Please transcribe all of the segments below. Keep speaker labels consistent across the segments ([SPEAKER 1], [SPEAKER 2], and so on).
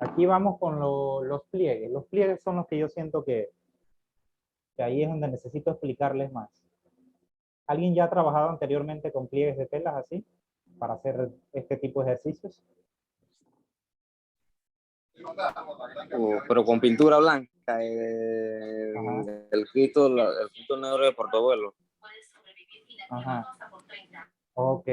[SPEAKER 1] Aquí vamos con los pliegues. Los pliegues son los que yo siento que ahí es donde necesito explicarles más. ¿Alguien ya ha trabajado anteriormente con pliegues de telas así para hacer este tipo de ejercicios?
[SPEAKER 2] Pero con pintura blanca, el Cristo negro de Portobelo.
[SPEAKER 1] Ajá. Ok.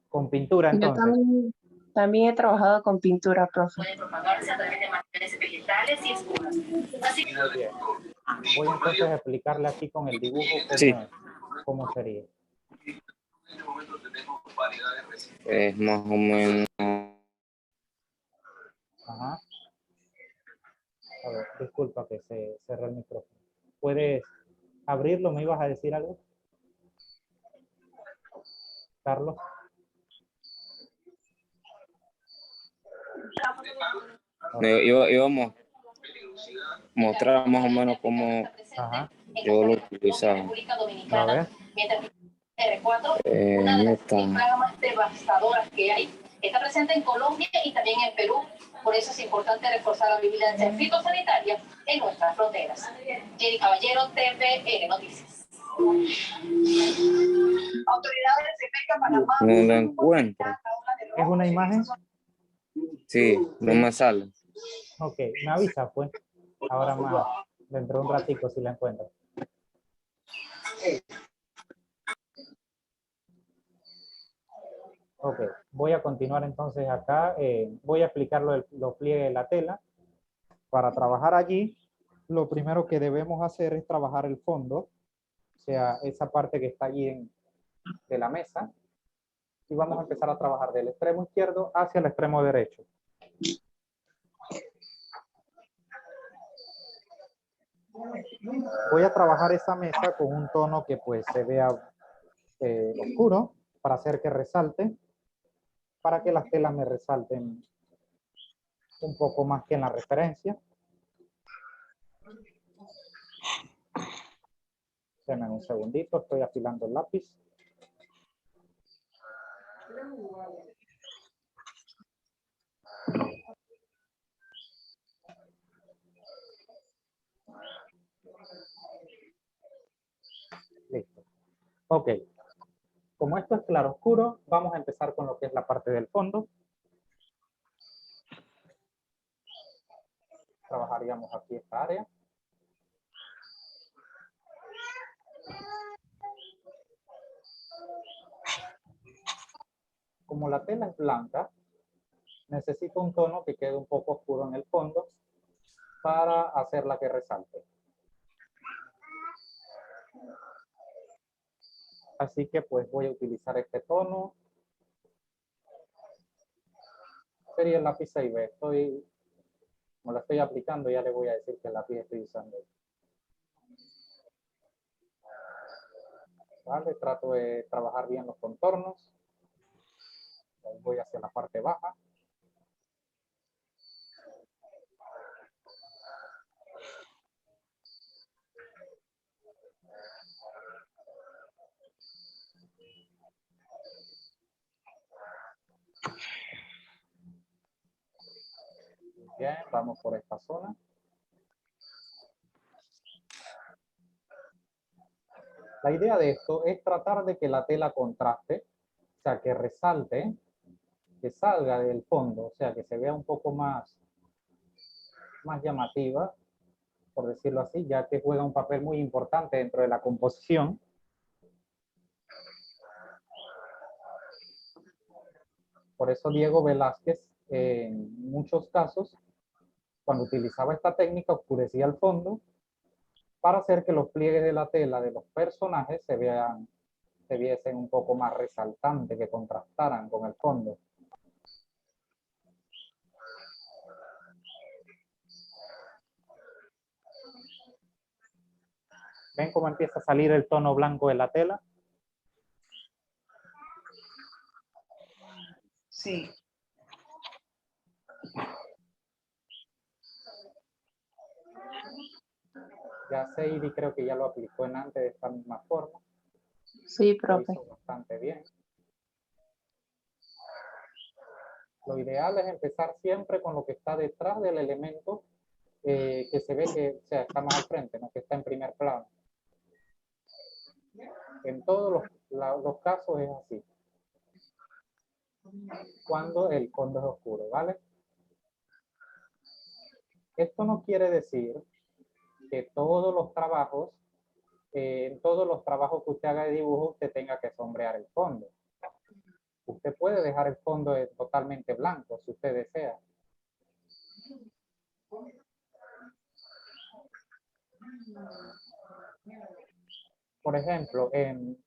[SPEAKER 1] Con pintura
[SPEAKER 3] Yo
[SPEAKER 1] entonces.
[SPEAKER 3] también he trabajado con pintura, profe.
[SPEAKER 4] Puede propagarse a través de materiales vegetales y espumas. Así que...
[SPEAKER 1] Muy bien. Voy entonces a explicarle aquí con el dibujo
[SPEAKER 2] Sí.
[SPEAKER 1] cómo sería.
[SPEAKER 2] Es más o menos.
[SPEAKER 1] Ajá. A ver, disculpa que se cerró el micrófono. ¿Puedes abrirlo? ¿Me ibas a decir algo, Carlos?
[SPEAKER 2] Íbamos a mostrar más o menos cómo
[SPEAKER 1] Ajá.
[SPEAKER 2] yo lo utilizaba.
[SPEAKER 1] A ver.
[SPEAKER 4] R4, una de las plagas más devastadoras que hay, está presente en Colombia y también en Perú. Por eso es importante reforzar la vigilancia fitosanitaria en nuestras fronteras. Jenny Caballero, TVN Noticias. Autoridades de Meca, Panamá.
[SPEAKER 2] No lo encuentro.
[SPEAKER 1] ¿Es una imagen?
[SPEAKER 2] Sí, no me sale.
[SPEAKER 1] Ok, me avisa pues. Ahora más, dentro de un ratico si la encuentro. Ok, voy a continuar entonces acá. Voy a explicar los pliegues de la tela. Para trabajar allí, lo primero que debemos hacer es trabajar el fondo, o sea, esa parte que está allí de la mesa. Y vamos a empezar a trabajar del extremo izquierdo hacia el extremo derecho. Voy a trabajar esa mesa con un tono que pues se vea oscuro para hacer que resalte, para que las telas me resalten un poco más que en la referencia. Denme un segundito, estoy afilando el lápiz. Listo. Ok. Como esto es claro oscuro, vamos a empezar con lo que es la parte del fondo. Trabajaríamos aquí esta área. Como la tela es blanca, necesito un tono que quede un poco oscuro en el fondo para hacerla que resalte. Así que pues voy a utilizar este tono. Sería el lápiz 6B. Como lo estoy aplicando, ya le voy a decir que el lápiz estoy usando. Vale, trato de trabajar bien los contornos. Voy hacia la parte baja. Bien, vamos por esta zona. La idea de esto es tratar de que la tela contraste, o sea, que resalte, que salga del fondo, o sea, que se vea un poco más llamativa, por decirlo así, ya que juega un papel muy importante dentro de la composición. Por eso Diego Velázquez, en muchos casos, cuando utilizaba esta técnica, oscurecía el fondo para hacer que los pliegues de la tela de los personajes se viesen un poco más resaltantes, que contrastaran con el fondo. ¿Ven cómo empieza a salir el tono blanco de la tela?
[SPEAKER 3] Sí.
[SPEAKER 1] Ya Seidi creo que ya lo aplicó en antes de esta misma forma.
[SPEAKER 3] Sí,
[SPEAKER 1] Lo
[SPEAKER 3] profe.
[SPEAKER 1] hizo bastante bien. Lo ideal es empezar siempre con lo que está detrás del elemento que se ve que, o sea, está más al frente, no que está en primer plano. En todos los casos es así. Cuando el fondo es oscuro, ¿vale? Esto no quiere decir que todos los trabajos, en todos los trabajos que usted haga de dibujo, usted tenga que sombrear el fondo. Usted puede dejar el fondo totalmente blanco si usted desea. Por ejemplo, en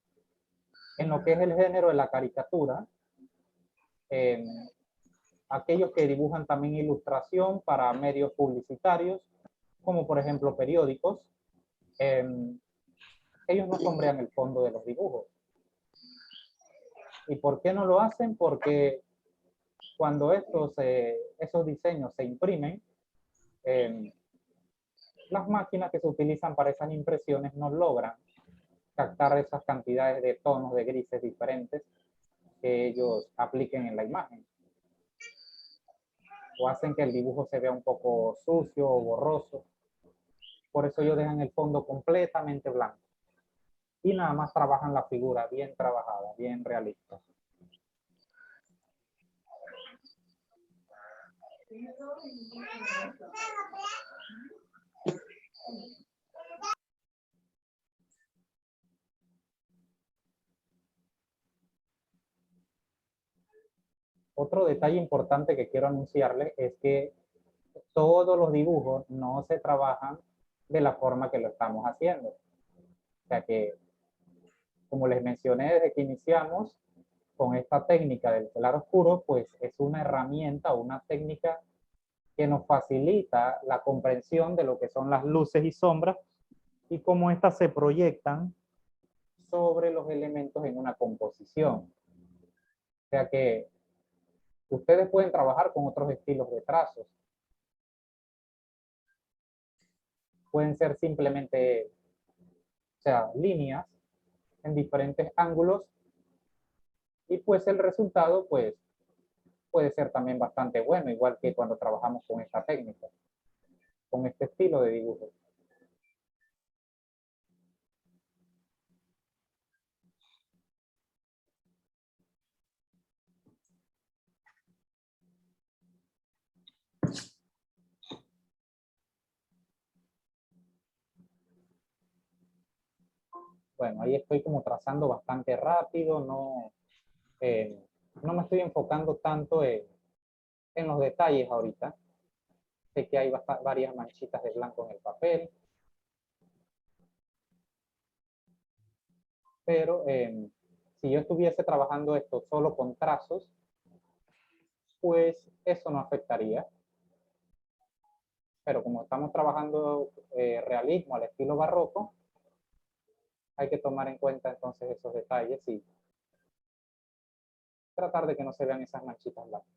[SPEAKER 1] lo que es el género de la caricatura, aquellos que dibujan también ilustración para medios publicitarios, como por ejemplo periódicos, ellos no sombrean el fondo de los dibujos. ¿Y por qué no lo hacen? Porque cuando esos diseños se imprimen, las máquinas que se utilizan para esas impresiones no logran captar esas cantidades de tonos de grises diferentes que ellos apliquen en la imagen. O hacen que el dibujo se vea un poco sucio o borroso. Por eso ellos dejan el fondo completamente blanco. Y nada más trabajan la figura bien trabajada, bien realista. Otro detalle importante que quiero anunciarles es que todos los dibujos no se trabajan de la forma que lo estamos haciendo. O sea que, como les mencioné desde que iniciamos, con esta técnica del telar oscuro, pues es una herramienta, una técnica que nos facilita la comprensión de lo que son las luces y sombras y cómo éstas se proyectan sobre los elementos en una composición. O sea que ustedes pueden trabajar con otros estilos de trazos. Pueden ser simplemente, o sea, líneas en diferentes ángulos y pues el resultado pues puede ser también bastante bueno, igual que cuando trabajamos con esta técnica, con este estilo de dibujo. Bueno, ahí estoy como trazando bastante rápido, no me estoy enfocando tanto en los detalles ahorita. Sé que hay varias manchitas de blanco en el papel. Pero si yo estuviese trabajando esto solo con trazos, pues eso no afectaría. Pero como estamos trabajando realismo al estilo barroco, hay que tomar en cuenta entonces esos detalles y tratar de que no se vean esas manchitas blancas.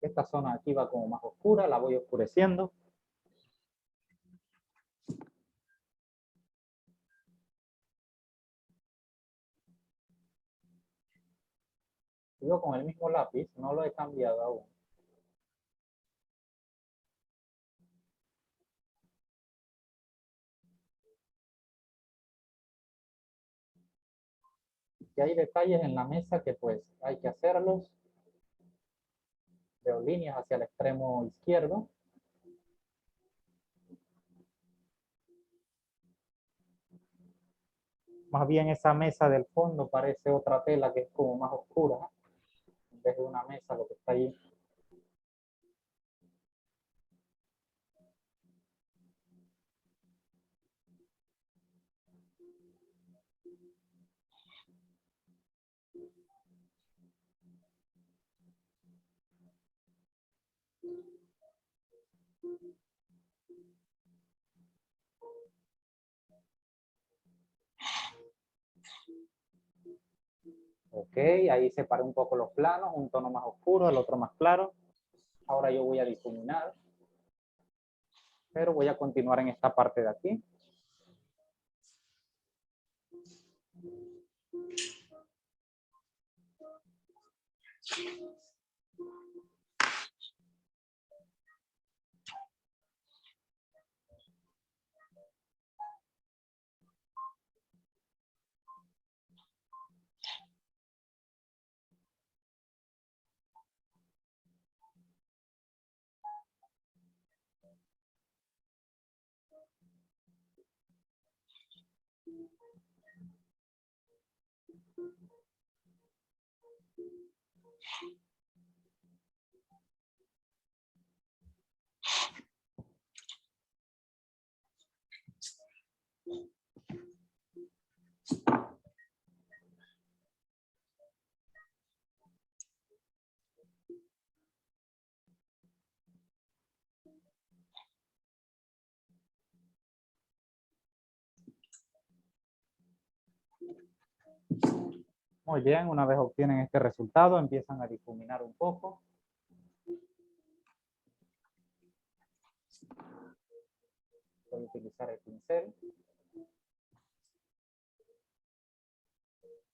[SPEAKER 1] Esta zona aquí va como más oscura, la voy oscureciendo. Sigo con el mismo lápiz, no lo he cambiado aún. Y hay detalles en la mesa que pues hay que hacerlos. Veo líneas hacia el extremo izquierdo. Más bien esa mesa del fondo parece otra tela que es como más oscura, ¿no? En vez de una mesa lo que está ahí. Ok, ahí separé un poco los planos, un tono más oscuro, el otro más claro. Ahora yo voy a difuminar, pero voy a continuar en esta parte de aquí. Muy bien, una vez obtienen este resultado, empiezan a difuminar un poco. Voy a utilizar el pincel.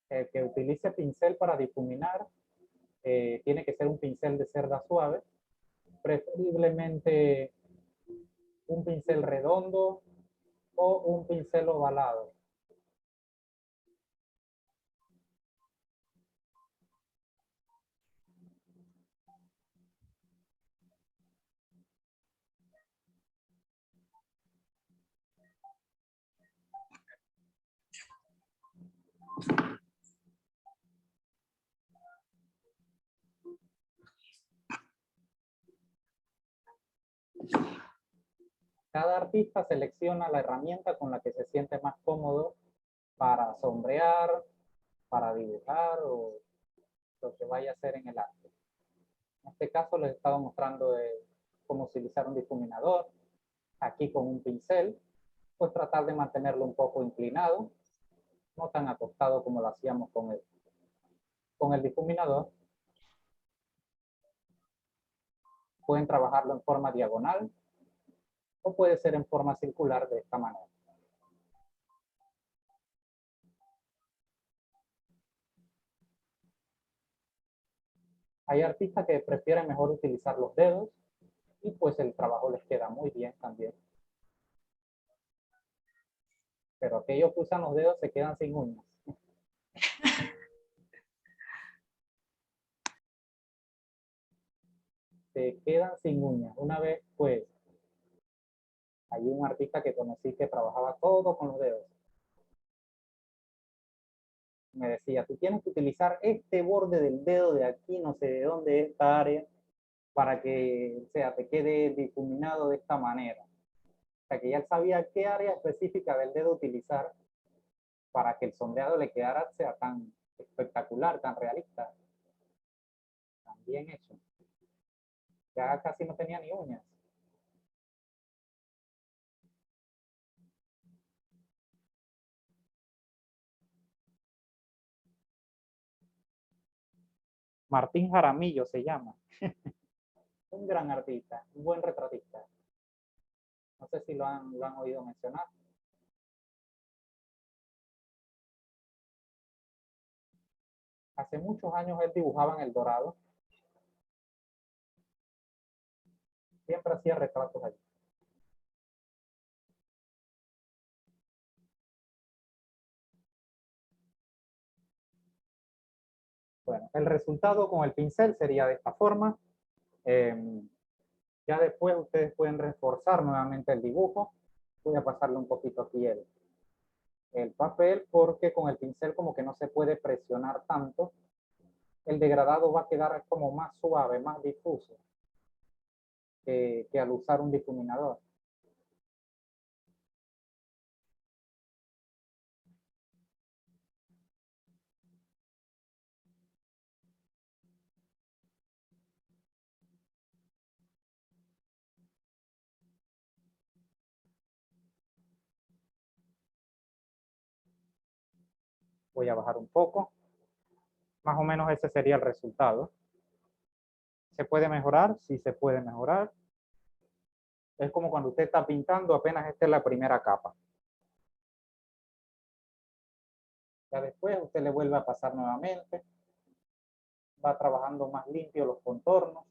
[SPEAKER 1] El que utilice pincel para difuminar tiene que ser un pincel de cerda suave, preferiblemente un pincel redondo o un pincel ovalado. Cada artista selecciona la herramienta con la que se siente más cómodo para sombrear, para dibujar o lo que vaya a hacer en el arte. En este caso les he estado mostrando cómo utilizar un difuminador. Aquí con un pincel, pues tratar de mantenerlo un poco inclinado, no tan acostado como lo hacíamos con el difuminador. Pueden trabajarlo en forma diagonal o puede ser en forma circular de esta manera. Hay artistas que prefieren mejor utilizar los dedos y pues el trabajo les queda muy bien también. Pero aquellos que usan los dedos se quedan sin uñas. Se quedan sin uñas. Una vez, pues, hay un artista que conocí que trabajaba todo con los dedos. Me decía, tú tienes que utilizar este borde del dedo de aquí, no sé de dónde, esta área, para que, o sea, te quede difuminado de esta manera. O sea, que ya él sabía qué área específica del dedo utilizar para que el sombreado le quedara, sea, tan espectacular, tan realista, tan bien hecho. Ya casi no tenía ni uñas. Martín Jaramillo se llama. Un gran artista, un buen retratista. No sé si lo han oído mencionar. Hace muchos años él dibujaba en El Dorado. Siempre hacía retratos allí. Bueno, el resultado con el pincel sería de esta forma. Ya después ustedes pueden reforzar nuevamente el dibujo. Voy a pasarle un poquito aquí el papel porque con el pincel como que no se puede presionar tanto. El degradado va a quedar como más suave, más difuso que al usar un difuminador. Voy a bajar un poco. Más o menos ese sería el resultado. ¿Se puede mejorar? Sí, se puede mejorar. Es como cuando usted está pintando, apenas esta es la primera capa. Ya después usted le vuelve a pasar nuevamente va trabajando más limpio los contornos.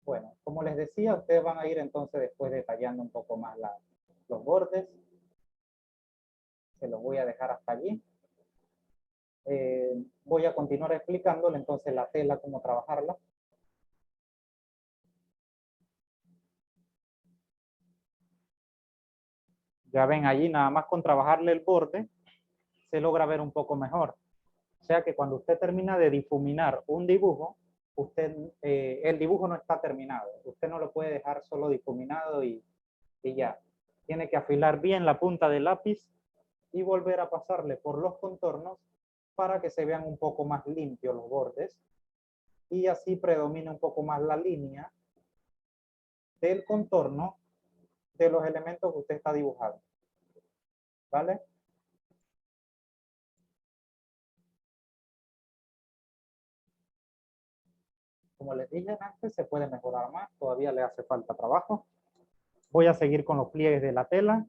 [SPEAKER 1] Bueno, como les decía, ustedes van a ir entonces después detallando un poco más los bordes. Se los voy a dejar hasta allí. Voy a continuar explicándole entonces la tela, cómo trabajarla. Ya ven allí, nada más con trabajarle el borde, se logra ver un poco mejor. O sea que cuando usted termina de difuminar un dibujo, el dibujo no está terminado. Usted no lo puede dejar solo difuminado y ya. Tiene que afilar bien la punta del lápiz y volver a pasarle por los contornos para que se vean un poco más limpios los bordes y así predomina un poco más la línea del contorno de los elementos que usted está dibujando. ¿Vale? Como les dije antes, se puede mejorar más, todavía le hace falta trabajo. Voy a seguir con los pliegues de la tela.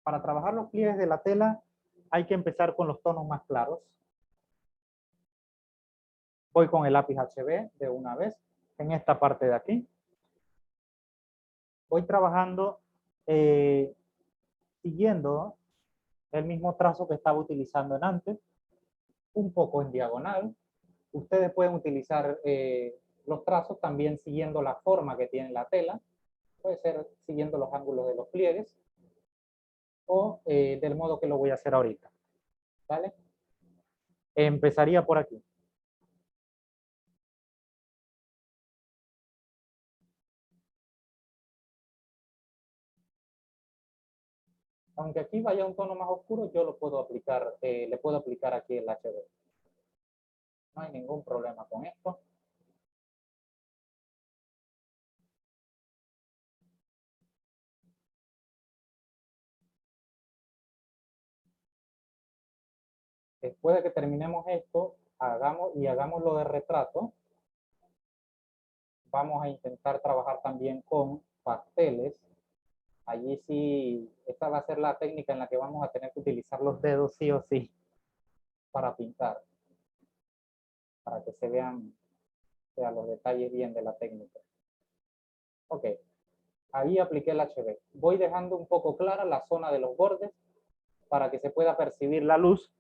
[SPEAKER 1] Para trabajar los pliegues de la tela hay que empezar con los tonos más claros. Voy con el lápiz HB de una vez en esta parte de aquí. Voy trabajando siguiendo el mismo trazo que estaba utilizando en antes, un poco en diagonal. Ustedes pueden utilizar los trazos también siguiendo la forma que tiene la tela. Puede ser siguiendo los ángulos de los pliegues o del modo que lo voy a hacer ahorita. ¿Vale? Empezaría por aquí. Aunque aquí vaya un tono más oscuro, yo lo puedo aplicar, le puedo aplicar aquí el HB. No hay ningún problema con esto. Después de que terminemos esto, hagámoslo de retrato. Vamos a intentar trabajar también con pasteles. Allí sí, esta va a ser la técnica en la que vamos a tener que utilizar los dedos sí o sí para pintar. Para que se vean los detalles bien de la técnica. Ok, ahí apliqué el HB. Voy dejando un poco clara la zona de los bordes para que se pueda percibir la luz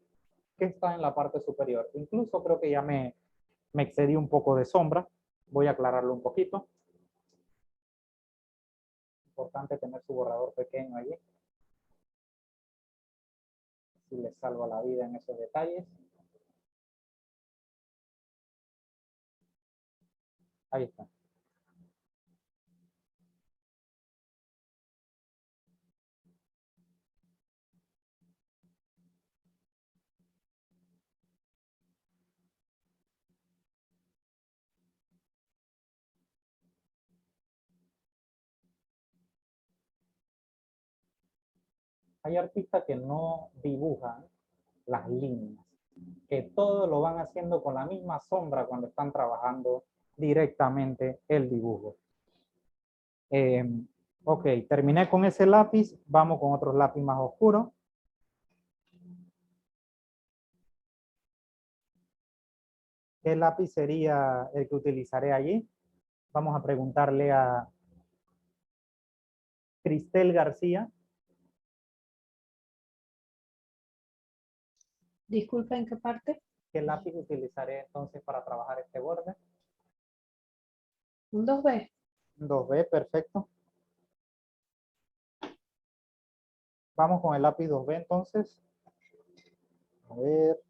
[SPEAKER 1] que está en la parte superior. Incluso creo que ya me excedí un poco de sombra. Voy a aclararlo un poquito. Importante tener su borrador pequeño allí. Si les salva la vida en esos detalles. Ahí está. Hay artistas que no dibujan las líneas, que todo lo van haciendo con la misma sombra cuando están trabajando directamente el dibujo. Ok, terminé con ese lápiz, vamos con otro lápiz más oscuro. ¿Qué lápiz sería el que utilizaré allí? Vamos a preguntarle a Cristel García.
[SPEAKER 5] Disculpa, ¿en qué parte?
[SPEAKER 1] ¿Qué lápiz utilizaré entonces para trabajar este borde?
[SPEAKER 5] Un 2B.
[SPEAKER 1] 2B, perfecto. Vamos con el lápiz 2B entonces. A ver.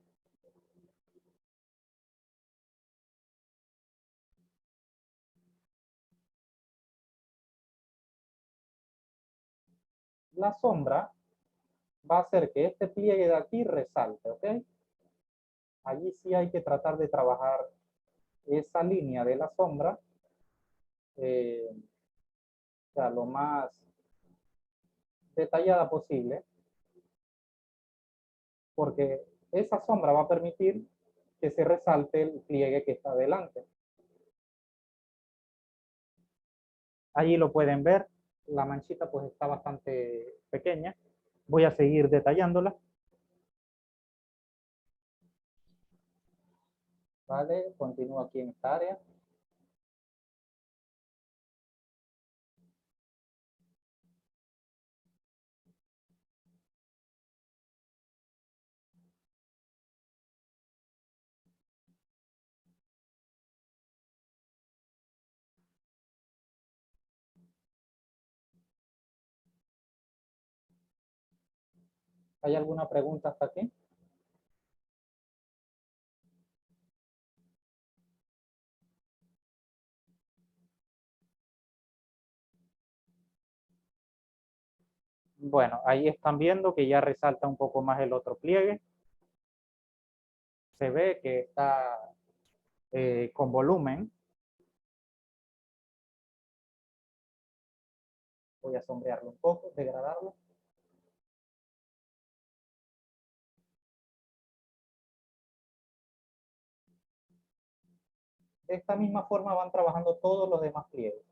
[SPEAKER 1] La sombra va a hacer que este pliegue de aquí resalte, ¿ok? Allí sí hay que tratar de trabajar esa línea de la sombra, o sea, lo más detallada posible, porque esa sombra va a permitir que se resalte el pliegue que está delante. Allí lo pueden ver, la manchita pues está bastante pequeña. Voy a seguir detallándola. Vale, continúo aquí en esta área. ¿Hay alguna pregunta hasta aquí? Bueno, ahí están viendo que ya resalta un poco más el otro pliegue. Se ve que está con volumen. Voy a sombrearlo un poco, degradarlo. De esta misma forma van trabajando todos los demás pliegues.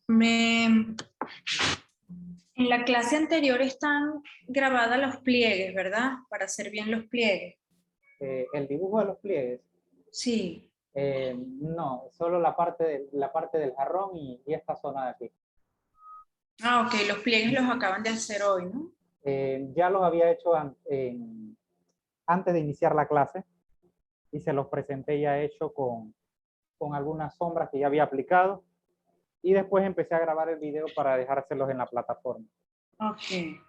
[SPEAKER 6] En la clase anterior están grabadas los pliegues, ¿verdad? Para hacer bien los pliegues.
[SPEAKER 1] El dibujo de los pliegues,
[SPEAKER 6] Sí.
[SPEAKER 1] no, solo la parte del jarrón y esta zona de aquí.
[SPEAKER 6] Ah, ok, los pliegues los acaban de hacer hoy, ¿no?
[SPEAKER 1] Ya los había hecho antes de iniciar la clase y se los presenté ya hecho con algunas sombras que ya había aplicado y después empecé a grabar el video para dejárselos en la plataforma.
[SPEAKER 6] Ok.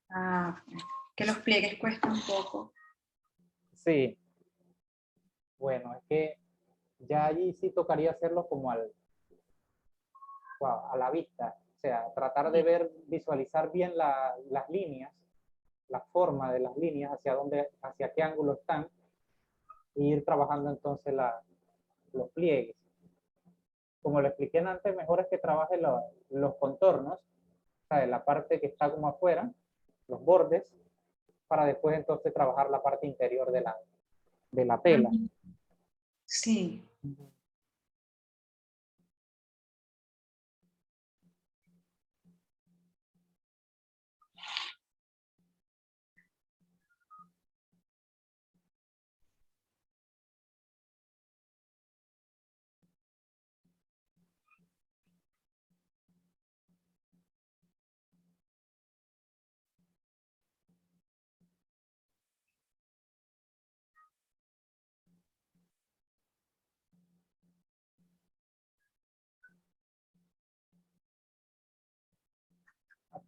[SPEAKER 6] Ah, que los pliegues cuestan un poco.
[SPEAKER 1] Sí, bueno, es que ya allí sí tocaría hacerlo como a la vista, o sea, tratar de ver, visualizar bien las líneas, la forma de las líneas, hacia qué ángulo están, e ir trabajando entonces los pliegues. Como lo expliqué antes, mejor es que trabaje los contornos, o sea, la parte que está como afuera, los bordes, para después entonces trabajar la parte interior de la tela.
[SPEAKER 6] Sí.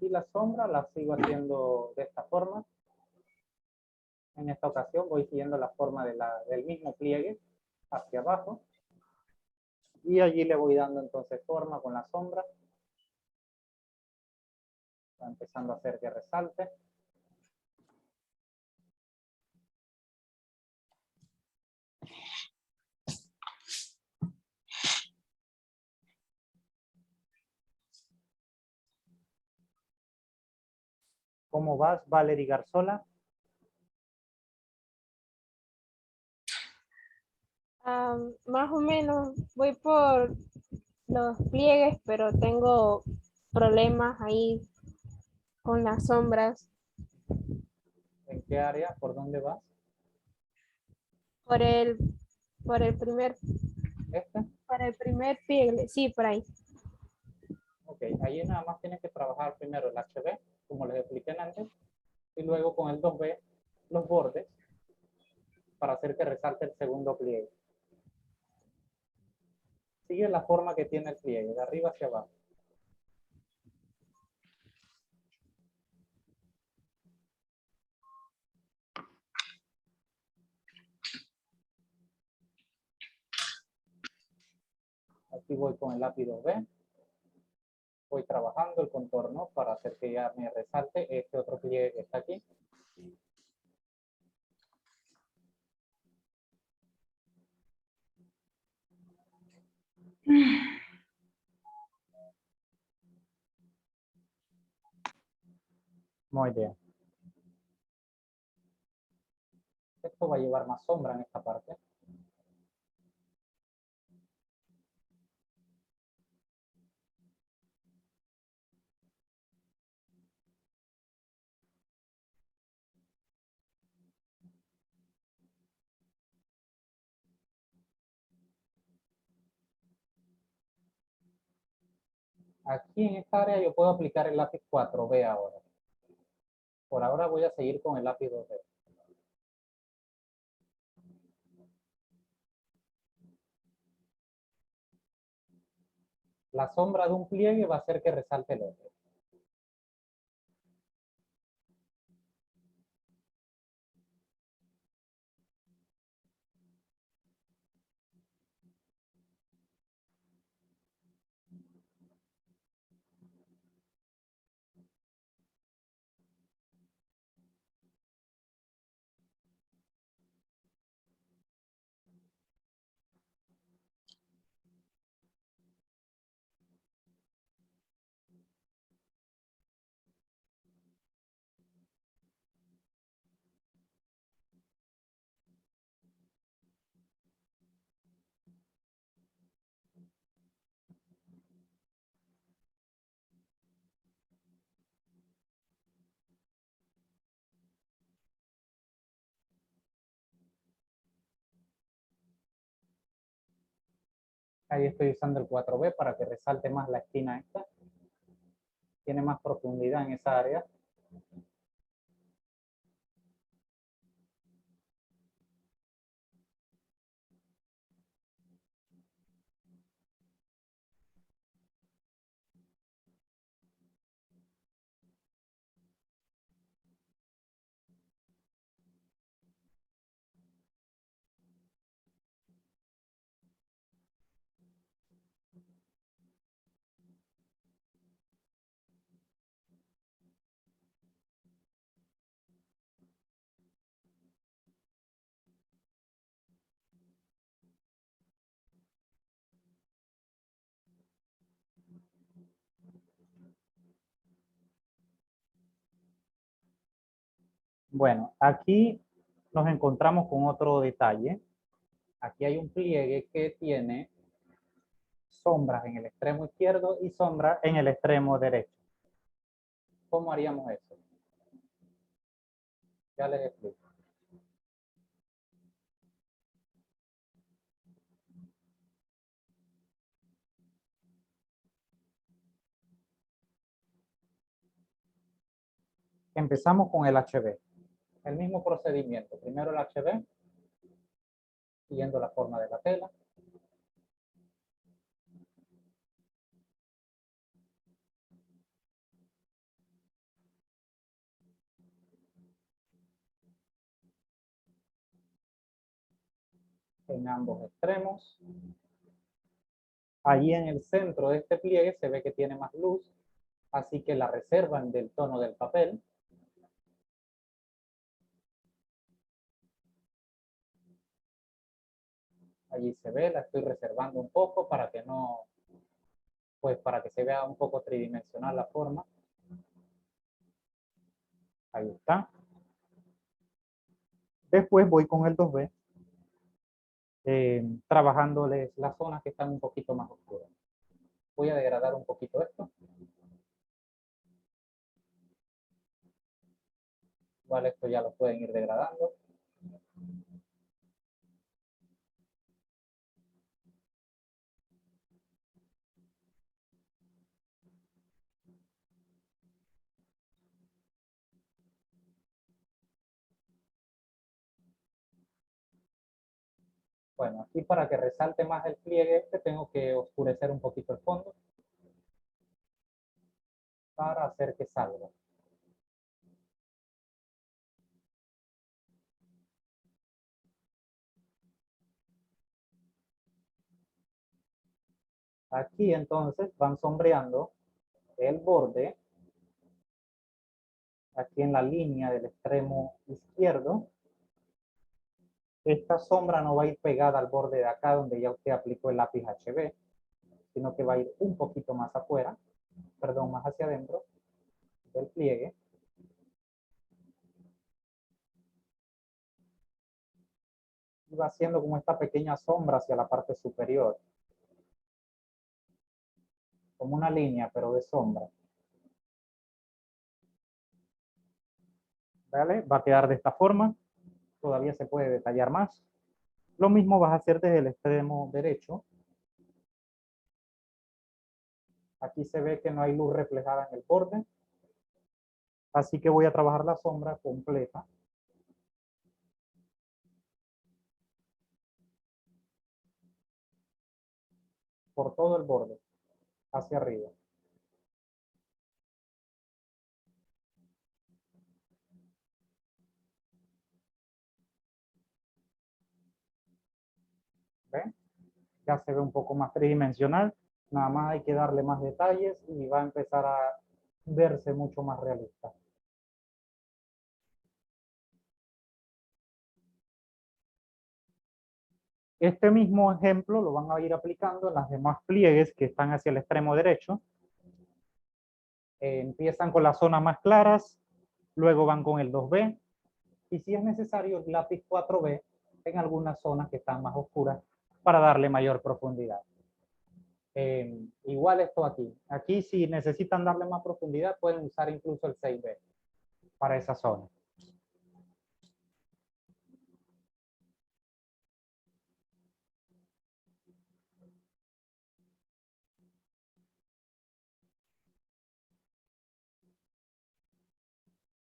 [SPEAKER 1] Y la sombra la sigo haciendo de esta forma. En esta ocasión voy siguiendo la forma del mismo pliegue hacia abajo. Y allí le voy dando entonces forma con la sombra. Está empezando a hacer que resalte. ¿Cómo vas, Valery Garzola?
[SPEAKER 7] Más o menos voy por los pliegues, pero tengo problemas ahí con las sombras.
[SPEAKER 1] ¿En qué área? ¿Por dónde vas?
[SPEAKER 7] Por el, por el primer,
[SPEAKER 1] ¿Este?
[SPEAKER 7] por el primer pliegue, sí, por ahí.
[SPEAKER 1] Ok, ahí nada más tienes que trabajar primero el HB, como les expliqué antes, y luego con el 2B los bordes para hacer que resalte el segundo pliegue. Sigue la forma que tiene el pliegue, de arriba hacia abajo. Aquí voy con el lápiz 2B. Voy trabajando el contorno para hacer que ya me resalte este otro pliegue que está aquí. Muy bien. Esto va a llevar más sombra en esta parte. Aquí en esta área yo puedo aplicar el lápiz 4B ahora. Por ahora voy a seguir con el lápiz 2B. La sombra de un pliegue va a hacer que resalte el otro. Ahí estoy usando el 4B para que resalte más la esquina esta. Tiene más profundidad en esa área. Bueno, aquí nos encontramos con otro detalle. Aquí hay un pliegue que tiene sombras en el extremo izquierdo y sombras en el extremo derecho. ¿Cómo haríamos eso? Ya les explico. Empezamos con el HB. El mismo procedimiento. Primero el HB, siguiendo la forma de la tela. en ambos extremos. Allí en el centro de este pliegue se ve que tiene más luz, así que la reservan del tono del papel. Allí se ve, la estoy reservando un poco para que no, pues para que se vea un poco tridimensional la forma. Ahí está. Después voy con el 2B, trabajándoles las zonas que están un poquito más oscuras. Voy a degradar un poquito esto. Igual esto ya lo pueden ir degradando. Bueno, aquí para que resalte más el pliegue este, tengo que oscurecer un poquito el fondo para hacer que salga. Aquí entonces van sombreando el borde, aquí en la línea del extremo izquierdo. Esta sombra no va a ir pegada al borde de acá donde ya usted aplicó el lápiz HB, sino que va a ir un poquito más afuera, perdón, más hacia adentro del pliegue. Y va haciendo como esta pequeña sombra hacia la parte superior. Como una línea, pero de sombra. ¿Vale? Va a quedar de esta forma. Todavía se puede detallar más. Lo mismo vas a hacer desde el extremo derecho. Aquí se ve que no hay luz reflejada en el borde. Así que voy a trabajar la sombra completa. Por todo el borde, hacia arriba. ¿Ven? Ya se ve un poco más tridimensional. Nada más hay que darle más detalles y va a empezar a verse mucho más realista. Este mismo ejemplo lo van a ir aplicando en las demás pliegues que están hacia el extremo derecho. Empiezan con las zonas más claras, luego van con el 2B, y si es necesario el lápiz 4B en algunas zonas que están más oscuras para darle mayor profundidad. Igual esto aquí. Aquí si necesitan darle más profundidad pueden usar incluso el 6B para esa zona.